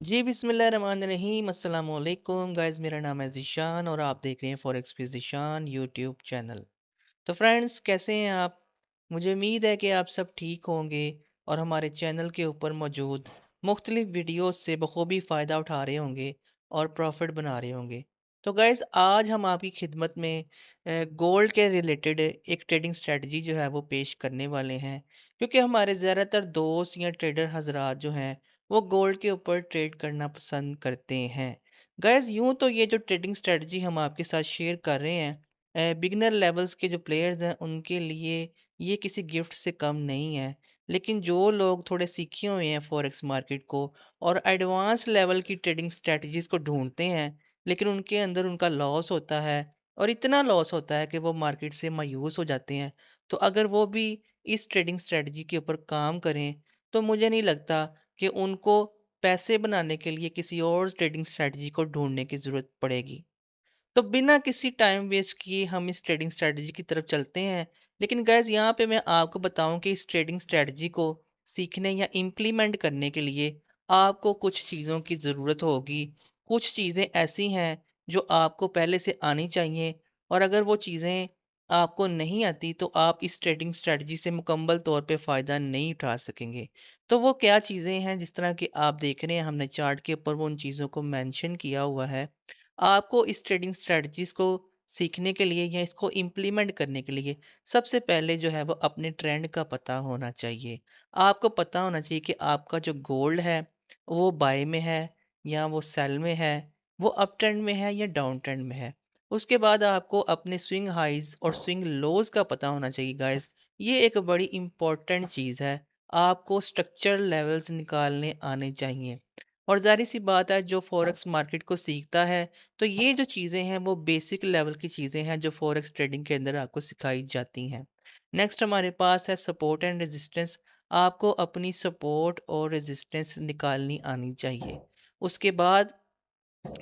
जी बिस्मिल्लाहिर्रहमानिर्रहीम अस्सलाम वालेकुम गाइस, मेरा नाम है ज़ीशान और आप देख रहे हैं forex with Zeeshan YouTube channel. तो फ्रेंड्स, कैसे हैं आप? मुझे उम्मीद है कि आप सब ठीक होंगे और हमारे चैनल के ऊपर मौजूद मुख्तलिफ वीडियोस से बखूबी फ़ायदा उठा रहे होंगे और प्रॉफिट बना रहे होंगे। तो गाइस, आज हम आपकी खिदमत में गोल्ड के रिलेटेड एक ट्रेडिंग स्ट्रेटजी जो है वो पेश करने वाले हैं, क्योंकि हमारे ज़्यादातर दोस्त या ट्रेडर हजरात जो हैं वो गोल्ड के ऊपर ट्रेड करना पसंद करते हैं। गाइस, यूं तो ये जो ट्रेडिंग स्ट्रेटजी हम आपके साथ शेयर कर रहे हैं, बिगनर लेवल्स के जो प्लेयर्स हैं उनके लिए ये किसी गिफ्ट से कम नहीं है। लेकिन जो लोग थोड़े सीखे हुए हैं फॉरेक्स मार्केट को और एडवांस लेवल की ट्रेडिंग स्ट्रेटजीज को ढूंढते हैं, लेकिन उनके अंदर उनका लॉस होता है और इतना लॉस होता है कि वो मार्केट से मायूस हो जाते हैं। तो अगर वो भी इस ट्रेडिंग स्ट्रेटजी के ऊपर काम करें, तो मुझे नहीं लगता कि उनको पैसे बनाने के लिए किसी और ट्रेडिंग स्ट्रेटजी को ढूंढने की ज़रूरत पड़ेगी। तो बिना किसी टाइम वेस्ट किए हम इस ट्रेडिंग स्ट्रेटजी की तरफ चलते हैं। लेकिन गाइस, यहाँ पे मैं आपको बताऊं कि इस ट्रेडिंग स्ट्रेटजी को सीखने या इम्प्लीमेंट करने के लिए आपको कुछ चीज़ों की ज़रूरत होगी। कुछ चीज़ें ऐसी हैं जो आपको पहले से आनी चाहिए, और अगर वो चीज़ें आपको नहीं आती तो आप इस ट्रेडिंग स्ट्रेटजी से मुकम्मल तौर पे फ़ायदा नहीं उठा सकेंगे। तो वो क्या चीज़ें हैं, जिस तरह कि आप देख रहे हैं हमने चार्ट के ऊपर वो उन चीज़ों को मेंशन किया हुआ है। आपको इस ट्रेडिंग स्ट्रेटजीज को सीखने के लिए या इसको इम्प्लीमेंट करने के लिए सबसे पहले जो है वो अपने ट्रेंड का पता होना चाहिए। आपको पता होना चाहिए कि आपका जो गोल्ड है वो बाय में है या वो सेल में है, वो अप ट्रेंड में है या डाउन ट्रेंड में है। उसके बाद आपको अपने स्विंग हाइज और स्विंग लोज का पता होना चाहिए गाइस। ये एक बड़ी इंपॉर्टेंट चीज़ है। आपको स्ट्रक्चर लेवल्स निकालने आने चाहिए। और ज़ाहिर सी बात है, जो फॉरेक्स मार्केट को सीखता है तो ये जो चीज़ें हैं वो बेसिक लेवल की चीज़ें हैं जो फॉरेक्स ट्रेडिंग के अंदर आपको सिखाई जाती हैं। नेक्स्ट हमारे पास है सपोर्ट एंड रेजिस्टेंस। आपको अपनी सपोर्ट और रेजिस्टेंस निकालनी आनी चाहिए। उसके बाद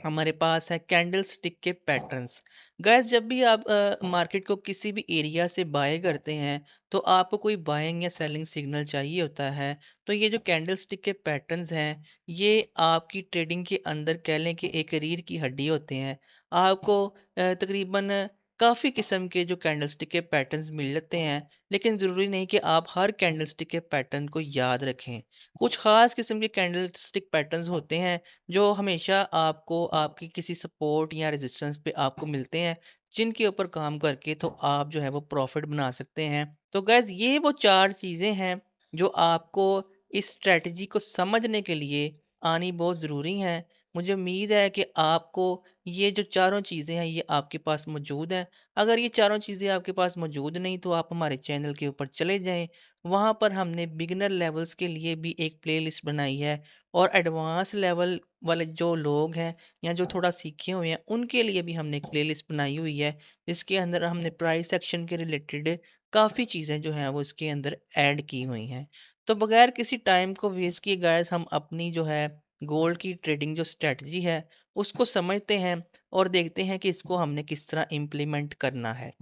हमारे पास है कैंडल स्टिक के पैटर्न्स। गैस, जब भी आप मार्केट को किसी भी एरिया से बाय करते हैं तो आपको कोई बाइंग या सेलिंग सिग्नल चाहिए होता है। तो ये जो कैंडल स्टिक के पैटर्न्स हैं, ये आपकी ट्रेडिंग के अंदर कह लें कि एक रीढ़ की हड्डी होते हैं। आपको तकरीबन काफ़ी किस्म के जो कैंडल स्टिक के पैटर्न्स मिल जाते हैं, लेकिन ज़रूरी नहीं कि आप हर कैंडल स्टिक के पैटर्न को याद रखें। कुछ ख़ास किस्म के कैंडल स्टिक पैटर्न्स होते हैं जो हमेशा आपको आपकी किसी सपोर्ट या रेजिस्टेंस पे आपको मिलते हैं, जिनके ऊपर काम करके तो आप जो है वो प्रॉफिट बना सकते हैं। तो गैस, ये वो चार चीज़ें हैं जो आपको इस स्ट्रेटजी को समझने के लिए आनी बहुत ज़रूरी हैं। मुझे उम्मीद है कि आपको ये जो चारों चीज़ें हैं ये आपके पास मौजूद हैं। अगर ये चारों चीज़ें आपके पास मौजूद नहीं तो आप हमारे चैनल के ऊपर चले जाएं। वहाँ पर हमने बिगिनर लेवल्स के लिए भी एक प्लेलिस्ट बनाई है, और एडवांस लेवल वाले जो लोग हैं या जो थोड़ा सीखे हुए हैं उनके लिए भी हमने एक प्लेलिस्ट बनाई हुई है, जिसके अंदर हमने प्राइस एक्शन के रिलेटेड काफ़ी चीज़ें जो हैं वो इसके अंदर ऐड की हुई हैं। तो बगैर किसी टाइम को वेस्ट किए गाइस, हम अपनी जो है गोल्ड की ट्रेडिंग जो स्ट्रेटजी है उसको समझते हैं और देखते हैं कि इसको हमने किस तरह इम्प्लीमेंट करना है।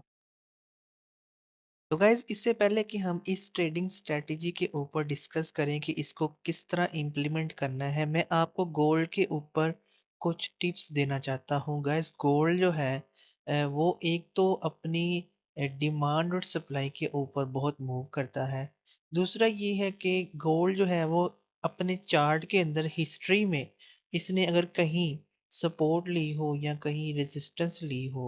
तो गाइज, इससे पहले कि हम इस ट्रेडिंग स्ट्रेटजी के ऊपर डिस्कस करें कि इसको किस तरह इम्प्लीमेंट करना है, मैं आपको गोल्ड के ऊपर कुछ टिप्स देना चाहता हूँ। गाइज, गोल्ड जो है वो एक तो अपनी डिमांड और सप्लाई के ऊपर बहुत मूव करता है। दूसरा ये है कि गोल्ड जो है वो अपने चार्ट के अंदर हिस्ट्री में इसने अगर कहीं सपोर्ट ली हो या कहीं रेजिस्टेंस ली हो,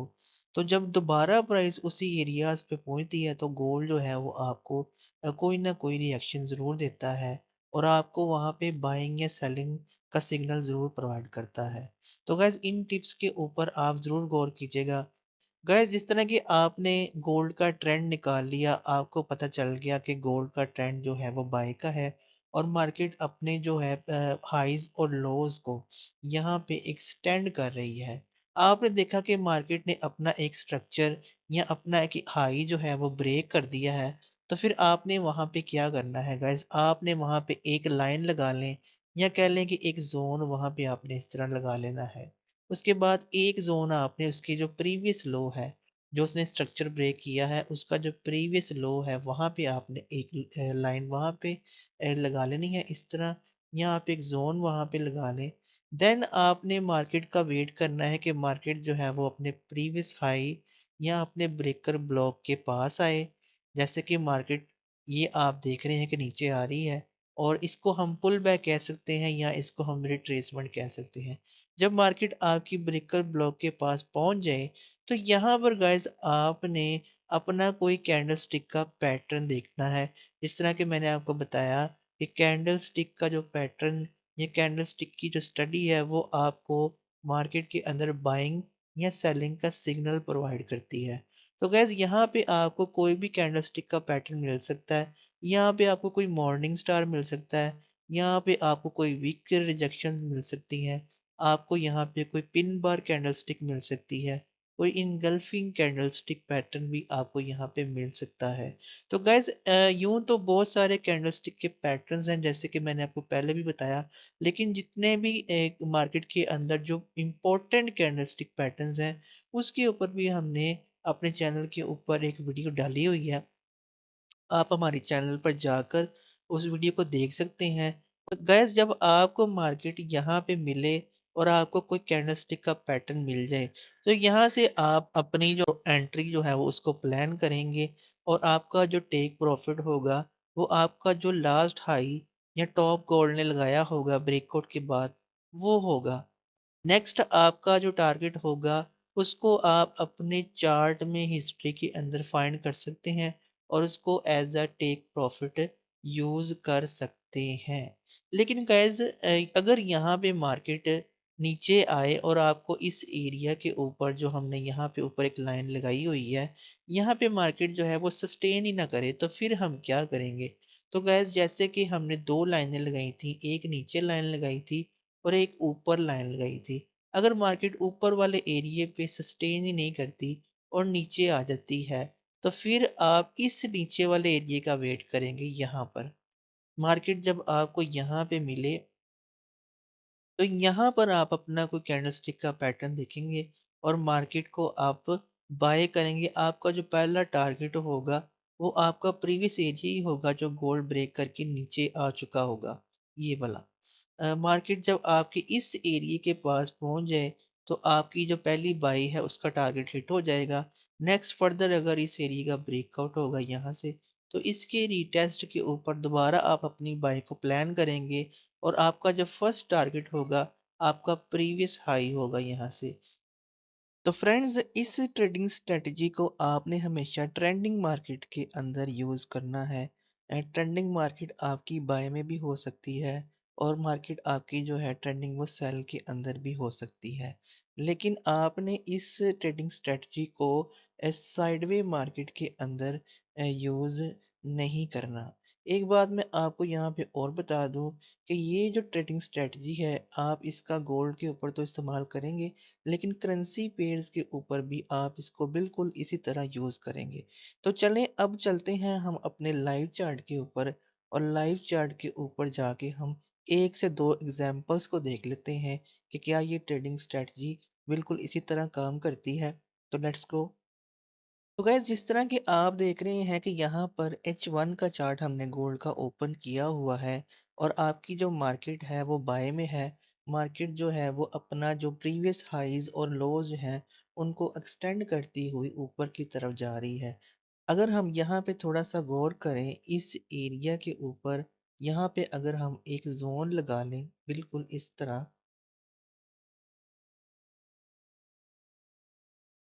तो जब दोबारा प्राइस उसी एरियाज पे पहुंचती है तो गोल्ड जो है वो आपको कोई ना कोई रिएक्शन ज़रूर देता है और आपको वहाँ पे बाइंग या सेलिंग का सिग्नल ज़रूर प्रोवाइड करता है। तो गैस, इन टिप्स के ऊपर आप ज़रूर गौर कीजिएगा। गैस, जिस तरह कि आपने गोल्ड का ट्रेंड निकाल लिया, आपको पता चल गया कि गोल्ड का ट्रेंड जो है वो बाय का है और मार्केट अपने जो है हाइज और लोज को यहाँ पे एक्सटेंड कर रही है। आपने देखा कि मार्केट ने अपना एक स्ट्रक्चर या अपना एक हाई जो है वो ब्रेक कर दिया है। तो फिर आपने वहाँ पे क्या करना है गाइस, आपने वहाँ पे एक लाइन लगा लें या कह लें कि एक जोन वहाँ पे आपने इस तरह लगा लेना है। उसके बाद एक जोन आपने उसकी जो प्रीवियस लो है, जो उसने स्ट्रक्चर ब्रेक किया है उसका जो प्रीवियस लो है वहाँ पे आपने एक लाइन वहाँ पे लगा लेनी है इस तरह, या आप एक जोन वहाँ पे लगा लें। देन आपने मार्केट का वेट करना है कि मार्केट जो है वो अपने प्रीवियस हाई या अपने ब्रेकर ब्लॉक के पास आए। जैसे कि मार्केट ये आप देख रहे हैं कि नीचे आ रही है, और इसको हम पुल बैक कह सकते हैं या इसको हम रिट्रेसमेंट कह सकते हैं। जब मार्केट आपकी ब्रेकर ब्लॉक के पास पहुंच जाए, तो यहाँ पर गाइस आपने अपना कोई कैंडल स्टिक का पैटर्न देखना है। जिस तरह कि मैंने आपको बताया कि कैंडल स्टिक का जो पैटर्न, ये कैंडलस्टिक की जो स्टडी है वो आपको मार्केट के अंदर बाइंग या सेलिंग का सिग्नल प्रोवाइड करती है। तो गैस यहाँ पे आपको कोई भी कैंडलस्टिक का पैटर्न मिल सकता है, यहाँ पे आपको कोई मॉर्निंग स्टार मिल सकता है, यहाँ पे आपको कोई वीक रिजेक्शन मिल सकती हैं, आपको यहाँ पे कोई पिन बार कैंडलस्टिक मिल सकती है, कोई इनगल्फिंग कैंडलस्टिक पैटर्न भी आपको यहाँ पे मिल सकता है। तो गाइज यूं तो बहुत सारे कैंडलस्टिक के पैटर्न्स हैं जैसे कि मैंने आपको पहले भी बताया, लेकिन जितने भी एक मार्केट के अंदर जो इम्पोर्टेंट कैंडलस्टिक पैटर्न्स हैं, उसके ऊपर भी हमने अपने चैनल के ऊपर एक वीडियो डाली हुई है। आप हमारे चैनल पर जाकर उस वीडियो को देख सकते हैं। तो गैस जब आपको मार्केट यहाँ पे मिले और आपको कोई कैंडलस्टिक का पैटर्न मिल जाए, तो यहाँ से आप अपनी जो एंट्री जो है वो उसको प्लान करेंगे, और आपका जो टेक प्रॉफिट होगा वो आपका जो लास्ट हाई या टॉप गोल्ड ने लगाया होगा ब्रेकआउट के बाद, वो होगा। नेक्स्ट आपका जो टारगेट होगा उसको आप अपने चार्ट में हिस्ट्री के अंदर फाइंड कर सकते हैं, और उसको as a take profit use कर सकते हैं। लेकिन गाइज अगर यहाँ पे मार्केट नीचे आए और आपको इस एरिया के ऊपर जो हमने यहाँ पे ऊपर एक लाइन लगाई हुई है, यहाँ पे मार्केट जो है वो सस्टेन ही ना करे, तो फिर हम क्या करेंगे? तो गैस जैसे कि हमने दो लाइनें लगाई थी, एक नीचे लाइन लगाई थी और एक ऊपर लाइन लगाई थी। अगर मार्केट ऊपर वाले एरिए पे सस्टेन ही नहीं करती और नीचे आ जाती है, तो फिर आप इस नीचे वाले एरिए का वेट करेंगे यहाँ पर। मार्केट जब आपको यहाँ पे मिले, तो यहाँ पर आप अपना कोई कैंडलस्टिक का पैटर्न देखेंगे और मार्केट को आप बाय करेंगे। आपका जो पहला टारगेट होगा वो आपका प्रीवियस एरिया ही होगा जो गोल्ड ब्रेक करके नीचे आ चुका होगा, ये वाला। मार्केट जब आपके इस एरिया के पास पहुंच जाए, तो आपकी जो पहली बाई है उसका टारगेट हिट हो जाएगा। नेक्स्ट फर्दर अगर इस एरिया का ब्रेकआउट होगा यहाँ से, तो इसके रीटेस्ट के ऊपर दोबारा आप अपनी बाई को प्लान करेंगे, और आपका जो फर्स्ट टारगेट होगा आपका प्रीवियस हाई होगा यहाँ से। तो फ्रेंड्स, इस ट्रेडिंग स्ट्रेटजी को आपने हमेशा ट्रेंडिंग मार्केट के अंदर यूज करना है। ट्रेंडिंग मार्केट आपकी बाय में भी हो सकती है, और मार्केट आपकी जो है ट्रेंडिंग वो सेल के अंदर भी हो सकती है। लेकिन आपने इस ट्रेडिंग स्ट्रेटजी को साइडवे मार्केट के अंदर यूज नहीं करना। एक बात मैं आपको यहाँ पे और बता दूं कि ये जो ट्रेडिंग स्ट्रेटजी है, आप इसका गोल्ड के ऊपर तो इस्तेमाल करेंगे, लेकिन करेंसी पेयर्स के ऊपर भी आप इसको बिल्कुल इसी तरह यूज करेंगे। तो चलें अब चलते हैं हम अपने लाइव चार्ट के ऊपर, और लाइव चार्ट के ऊपर जाके हम एक से दो एग्जांपल्स को देख लेते हैं कि क्या ये ट्रेडिंग स्ट्रेटजी बिल्कुल इसी तरह काम करती है। तो लेट्स गो। तो गैस जिस तरह कि आप देख रहे हैं कि यहाँ पर H1 का चार्ट हमने गोल्ड का ओपन किया हुआ है, और आपकी जो मार्केट है वो बाय में है। मार्केट जो है वो अपना जो प्रीवियस हाइज और लोज हैं उनको एक्सटेंड करती हुई ऊपर की तरफ जा रही है। अगर हम यहाँ पे थोड़ा सा गौर करें इस एरिया के ऊपर, यहाँ पे अगर हम एक जोन लगा लें बिल्कुल इस तरह,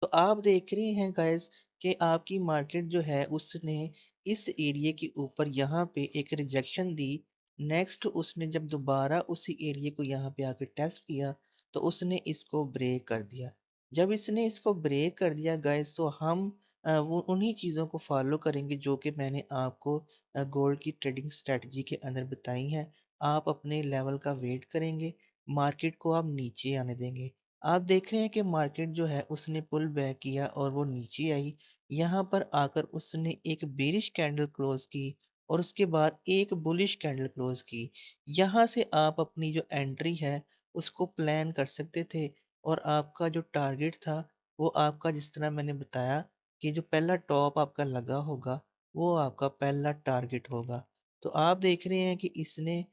तो आप देख रहे हैं गाइस कि आपकी मार्केट जो है उसने इस एरिया के ऊपर यहाँ पे एक रिजेक्शन दी। नेक्स्ट उसने जब दोबारा उसी एरिया को यहाँ पे आके टेस्ट किया, तो उसने इसको ब्रेक कर दिया। जब इसने इसको ब्रेक कर दिया गाइस, तो हम वो उन्हीं चीज़ों को फॉलो करेंगे जो कि मैंने आपको गोल्ड की ट्रेडिंग स्ट्रेटजी के अंदर बताई हैं। आप अपने लेवल का वेट करेंगे, मार्केट को आप नीचे आने देंगे। आप देख रहे हैं कि मार्केट जो है उसने पुल बैक किया और वो नीचे आई। यहाँ पर आकर उसने एक बेरिश कैंडल क्लोज की, और उसके बाद एक बुलिश कैंडल क्लोज की। यहाँ से आप अपनी जो एंट्री है उसको प्लान कर सकते थे, और आपका जो टारगेट था वो आपका, जिस तरह मैंने बताया, कि जो पहला टॉप आपका लगा होगा वो आपका पहला टारगेट होगा। तो आप देख रहे हैं कि इसने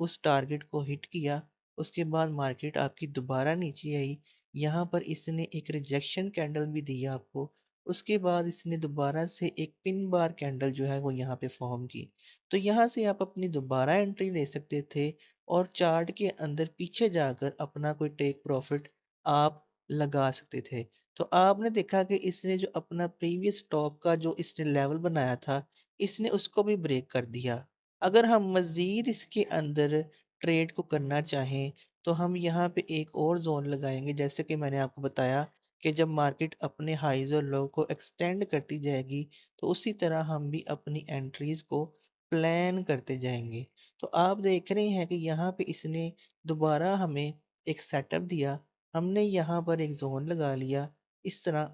उस टारगेट को हिट किया, उसके बाद मार्केट आपकी दोबारा नीचे आई, यहाँ पर इसने एक रिजेक्शन कैंडल भी दिया आपको। उसके बाद इसने दोबारा से एक पिन बार कैंडल जो है वो यहाँ पे फॉर्म की। तो यहाँ से आप अपनी दोबारा एंट्री ले सकते थे और चार्ट के अंदर पीछे जाकर अपना कोई टेक प्रॉफिट आप लगा सकते थे। तो आपने देखा कि इसने जो अपना प्रीवियस टॉप का जो इसने लेवल बनाया था, इसने उसको भी ब्रेक कर दिया। अगर हम मज़ीद इसके अंदर ट्रेड को करना चाहें तो हम यहाँ पे एक और जोन लगाएंगे, जैसे कि मैंने आपको बताया कि जब मार्केट अपने हाइज और लो को एक्सटेंड करती जाएगी तो उसी तरह हम भी अपनी एंट्रीज को प्लान करते जाएंगे। तो आप देख रहे हैं कि यहाँ पे इसने दोबारा हमें एक सेटअप दिया, हमने यहाँ पर एक जोन लगा लिया इस तरह,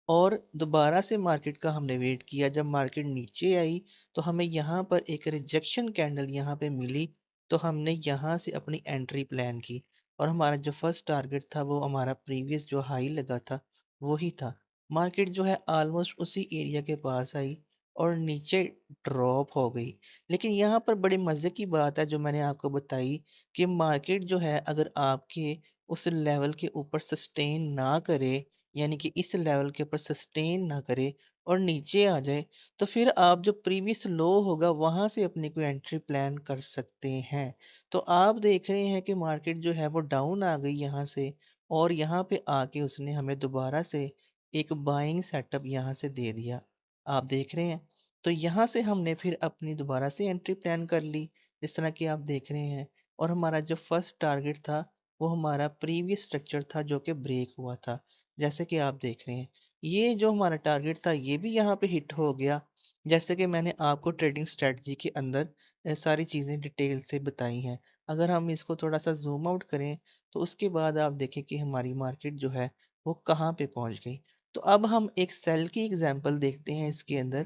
और दोबारा से मार्केट का हमने वेट किया। जब मार्केट नीचे आई तो हमें यहाँ पर एक रिजेक्शन कैंडल यहाँ पे मिली, तो हमने यहाँ से अपनी एंट्री प्लान की और हमारा जो फर्स्ट टारगेट था वो हमारा प्रीवियस जो हाई लगा था वही था। मार्केट जो है ऑलमोस्ट उसी एरिया के पास आई और नीचे ड्रॉप हो गई। लेकिन यहाँ पर बड़े मज़े की बात है जो मैंने आपको बताई कि मार्केट जो है अगर आपके उस लेवल के ऊपर सस्टेन ना करे, यानी कि इस लेवल के ऊपर सस्टेन ना करे और नीचे आ जाए, तो फिर आप जो प्रीवियस लो होगा वहां से अपनी कोई एंट्री प्लान कर सकते हैं। तो आप देख रहे हैं कि मार्केट जो है वो डाउन आ गई यहाँ से, और यहाँ पे आके उसने हमें दोबारा से एक बाइंग सेटअप यहाँ से दे दिया, आप देख रहे हैं। तो यहाँ से हमने फिर अपनी दोबारा से एंट्री प्लान कर ली, जिस तरह कि आप देख रहे हैं। और हमारा जो फर्स्ट टारगेट था वो हमारा प्रीवियस स्ट्रक्चर था जो कि ब्रेक हुआ था, जैसे कि आप देख रहे हैं। ये जो हमारा टारगेट था ये भी यहाँ पे हिट हो गया, जैसे कि मैंने आपको ट्रेडिंग स्ट्रेटजी के अंदर सारी चीज़ें डिटेल से बताई हैं। अगर हम इसको थोड़ा सा जूम आउट करें तो उसके बाद आप देखें कि हमारी मार्केट जो है वो कहाँ पे पहुँच गई। तो अब हम एक सेल की एग्जांपल देखते हैं इसके अंदर।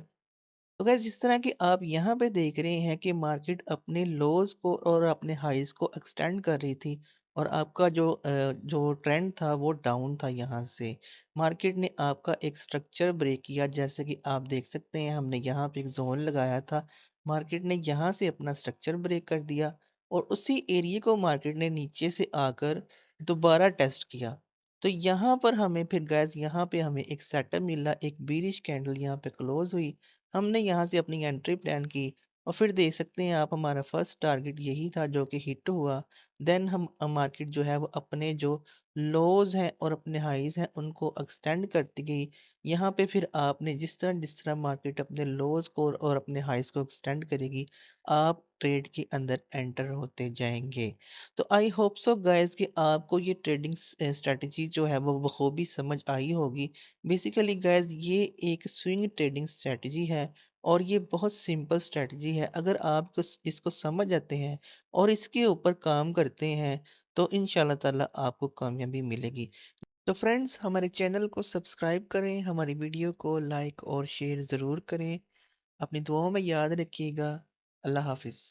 तो गैस जिस तरह कि आप यहाँ पे देख रहे हैं कि मार्केट अपने लोज को और अपने हाईज को एक्सटेंड कर रही थी, और आपका जो ट्रेंड था वो डाउन था। यहाँ से मार्केट ने आपका एक स्ट्रक्चर ब्रेक किया, जैसे कि आप देख सकते हैं हमने यहाँ पे एक जोन लगाया था, मार्केट ने यहाँ से अपना स्ट्रक्चर ब्रेक कर दिया और उसी एरिया को मार्केट ने नीचे से आकर दोबारा टेस्ट किया। तो यहाँ पर हमें फिर गैस यहाँ पे हमें एक सेटअप मिला, एक बीरिश कैंडल यहाँ पे क्लोज हुई, हमने यहाँ से अपनी एंट्री प्लान की और फिर देख सकते हैं आप हमारा फर्स्ट टारगेट यही था जो कि हिट हुआ। देन हम मार्केट जो है वो अपने जो लोज हैं और अपने हाईज हैं उनको एक्सटेंड करती गई। यहाँ पे फिर आपने जिस तरह मार्केट अपने लोज को और अपने हाईज को एक्सटेंड करेगी, आप ट्रेड के अंदर एंटर होते जाएंगे। तो आई होप सो गाइस कि आपको ये ट्रेडिंग स्ट्रेटजी जो है वो बखूबी समझ आई होगी। बेसिकली गाइस ये एक स्विंग ट्रेडिंग स्ट्रेटजी है और ये बहुत सिंपल स्ट्रेटजी है। अगर आप इसको समझ जाते हैं और इसके ऊपर काम करते हैं तो इंशाल्लाह ताला आपको कामयाबी मिलेगी। तो फ्रेंड्स हमारे चैनल को सब्सक्राइब करें, हमारी वीडियो को लाइक और शेयर ज़रूर करें। अपनी दुआओं में याद रखिएगा। अल्लाह हाफिज़।